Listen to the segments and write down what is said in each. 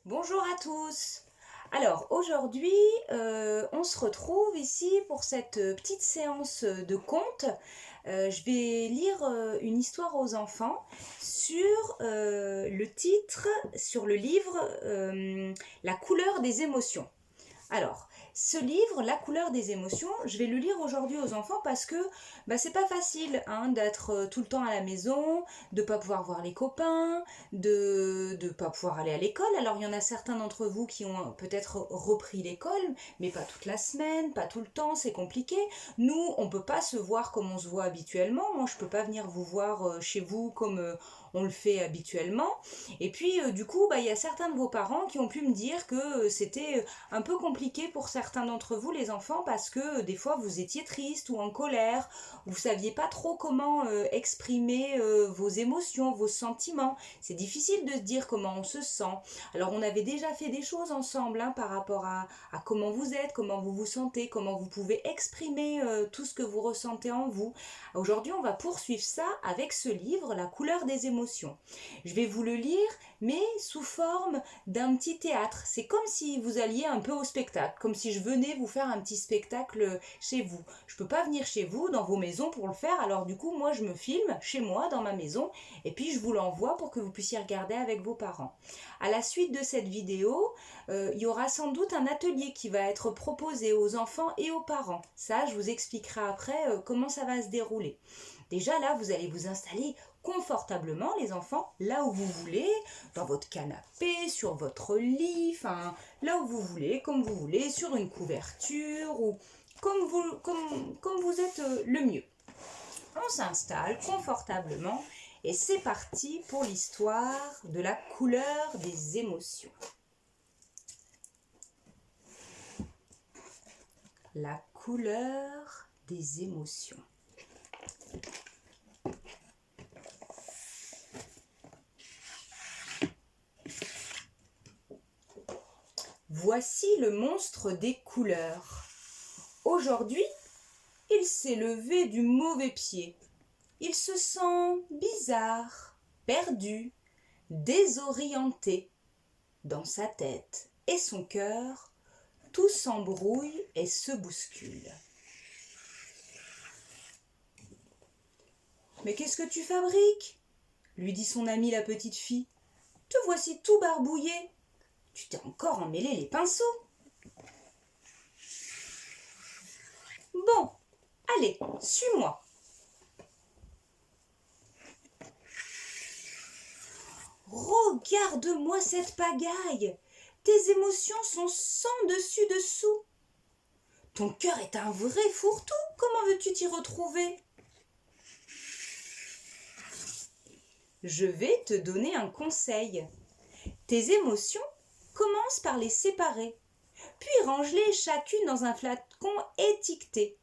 Bonjour à tous. Alors aujourd'hui, on se retrouve ici pour cette petite séance de contes. Je vais lire une histoire aux enfants sur le titre, sur le livre La couleur des émotions. Alors, ce livre, La couleur des émotions, je vais le lire aujourd'hui aux enfants parce que c'est pas facile d'être tout le temps à la maison, de pas pouvoir voir les copains, de pas pouvoir aller à l'école. Alors, il y en a certains d'entre vous qui ont peut-être repris l'école, mais pas toute la semaine, pas tout le temps, c'est compliqué. Nous, on peut pas se voir comme on se voit habituellement. Moi, je peux pas venir vous voir chez vous comme on le fait habituellement. Et puis, du coup, il y a certains de vos parents qui ont pu me dire que c'était un peu compliqué pour certains d'entre vous, les enfants, parce que des fois vous étiez triste ou en colère, vous saviez pas trop comment exprimer vos émotions, vos sentiments. C'est difficile de se dire comment on se sent. Alors on avait déjà fait des choses ensemble par rapport à comment vous êtes, comment vous vous sentez, comment vous pouvez exprimer tout ce que vous ressentez en vous. Aujourd'hui, on va poursuivre ça avec ce livre, La couleur des émotions. Je vais vous le lire, mais sous forme d'un petit théâtre. C'est comme si vous alliez un peu au spectacle, comme si je venais vous faire un petit spectacle chez vous. Je peux pas venir chez vous, dans vos maisons pour le faire, alors du coup, moi je me filme chez moi, dans ma maison, et puis je vous l'envoie pour que vous puissiez regarder avec vos parents. À la suite de cette vidéo, il y aura sans doute un atelier qui va être proposé aux enfants et aux parents. Ça, je vous expliquerai après comment ça va se dérouler. Déjà là, vous allez vous installer confortablement, les enfants, là où vous voulez, dans votre canapé, sur votre lit, enfin, là où vous voulez, comme vous voulez, sur une couverture ou comme vous êtes le mieux. On s'installe confortablement et c'est parti pour l'histoire de la couleur des émotions. La couleur des émotions. Voici le monstre des couleurs. Aujourd'hui, il s'est levé du mauvais pied. Il se sent bizarre, perdu, désorienté. Dans sa tête et son cœur, tout s'embrouille et se bouscule. « Mais qu'est-ce que tu fabriques ?» lui dit son amie la petite fille. « Te voici tout barbouillé. Tu t'es encore emmêlé les pinceaux. » Bon, allez, suis-moi. Regarde-moi cette pagaille. Tes émotions sont sans dessus-dessous. Ton cœur est un vrai fourre-tout. Comment veux-tu t'y retrouver ? Je vais te donner un conseil. Tes émotions, commence par les séparer, puis range-les chacune dans un flacon étiqueté.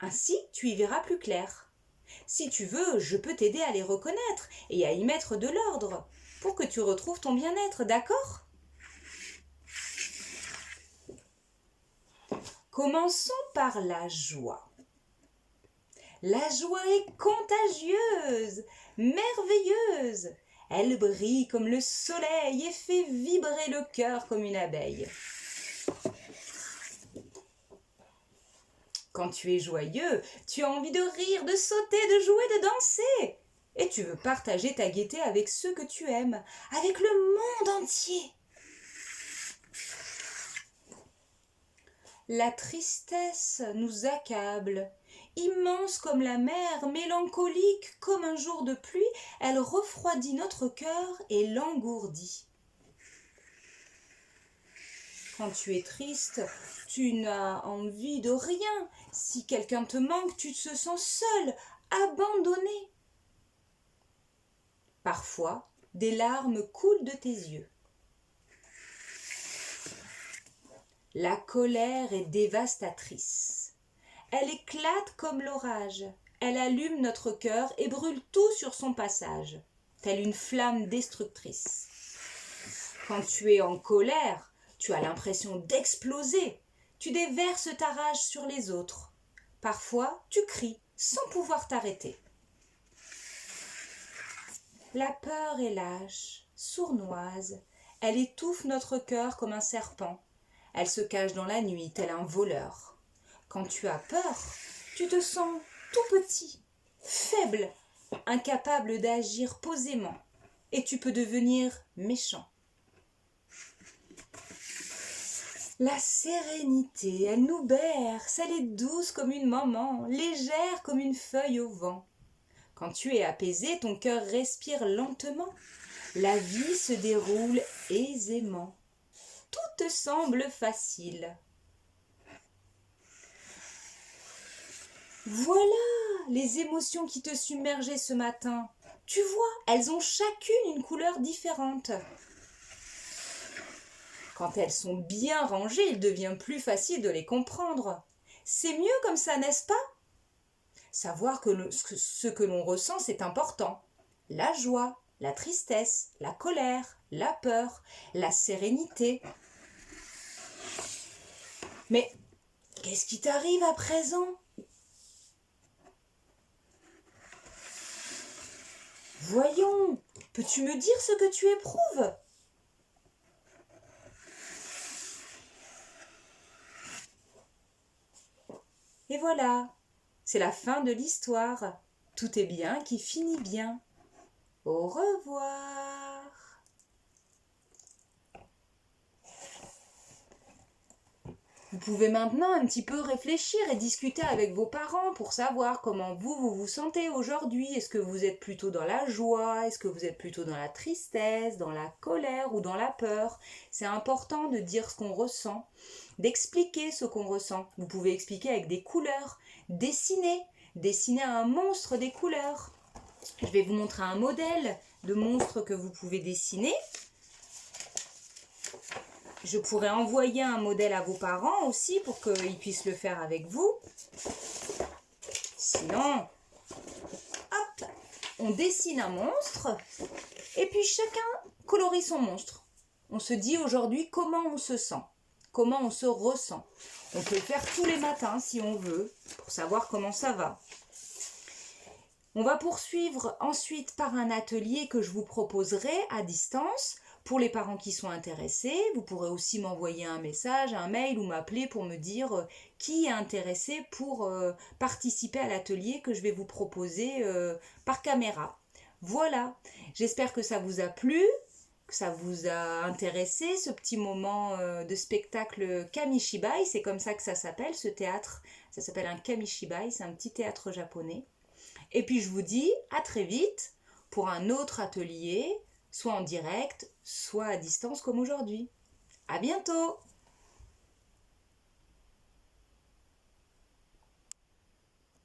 Ainsi, tu y verras plus clair. Si tu veux, je peux t'aider à les reconnaître et à y mettre de l'ordre pour que tu retrouves ton bien-être, d'accord ? Commençons par la joie. La joie est contagieuse, merveilleuse. Elle brille comme le soleil et fait vibrer le cœur comme une abeille. Quand tu es joyeux, tu as envie de rire, de sauter, de jouer, de danser. Et tu veux partager ta gaieté avec ceux que tu aimes, avec le monde entier. La tristesse nous accable. Immense comme la mer, mélancolique comme un jour de pluie, elle refroidit notre cœur et l'engourdit. Quand tu es triste, tu n'as envie de rien. Si quelqu'un te manque, tu te sens seul, abandonné. Parfois, des larmes coulent de tes yeux. La colère est dévastatrice. Elle éclate comme l'orage. Elle allume notre cœur et brûle tout sur son passage, telle une flamme destructrice. Quand tu es en colère, tu as l'impression d'exploser. Tu déverses ta rage sur les autres. Parfois, tu cries sans pouvoir t'arrêter. La peur est lâche, sournoise. Elle étouffe notre cœur comme un serpent. Elle se cache dans la nuit tel un voleur. Quand tu as peur, tu te sens tout petit, faible, incapable d'agir posément, et tu peux devenir méchant. La sérénité, elle nous berce, elle est douce comme une maman, légère comme une feuille au vent. Quand tu es apaisé, ton cœur respire lentement, la vie se déroule aisément. Tout te semble facile. Voilà les émotions qui te submergeaient ce matin. Tu vois, elles ont chacune une couleur différente. Quand elles sont bien rangées, il devient plus facile de les comprendre. C'est mieux comme ça, n'est-ce pas? Savoir que ce que l'on ressent, c'est important. La joie, la tristesse, la colère, la peur, la sérénité. Mais qu'est-ce qui t'arrive à présent? Voyons, peux-tu me dire ce que tu éprouves? Et voilà, c'est la fin de l'histoire. Tout est bien qui finit bien. Au revoir. Vous pouvez maintenant un petit peu réfléchir et discuter avec vos parents pour savoir comment vous vous sentez aujourd'hui. Est-ce que vous êtes plutôt dans la joie? Est-ce que vous êtes plutôt dans la tristesse, dans la colère ou dans la peur? C'est important de dire ce qu'on ressent, d'expliquer ce qu'on ressent. Vous pouvez expliquer avec des couleurs, dessiner un monstre des couleurs. Je vais vous montrer un modèle de monstre que vous pouvez dessiner. Je pourrais envoyer un modèle à vos parents aussi pour qu'ils puissent le faire avec vous. Sinon, hop, on dessine un monstre et puis chacun colorie son monstre. On se dit aujourd'hui comment on se sent, comment on se ressent. On peut le faire tous les matins si on veut pour savoir comment ça va. On va poursuivre ensuite par un atelier que je vous proposerai à distance. Pour les parents qui sont intéressés, vous pourrez aussi m'envoyer un message, un mail ou m'appeler pour me dire qui est intéressé pour participer à l'atelier que je vais vous proposer par caméra. Voilà, j'espère que ça vous a plu, que ça vous a intéressé, ce petit moment de spectacle Kamishibai, c'est comme ça que ça s'appelle, ce théâtre, ça s'appelle un Kamishibai, c'est un petit théâtre japonais. Et puis je vous dis à très vite pour un autre atelier, soit en direct, soit à distance comme aujourd'hui. À bientôt!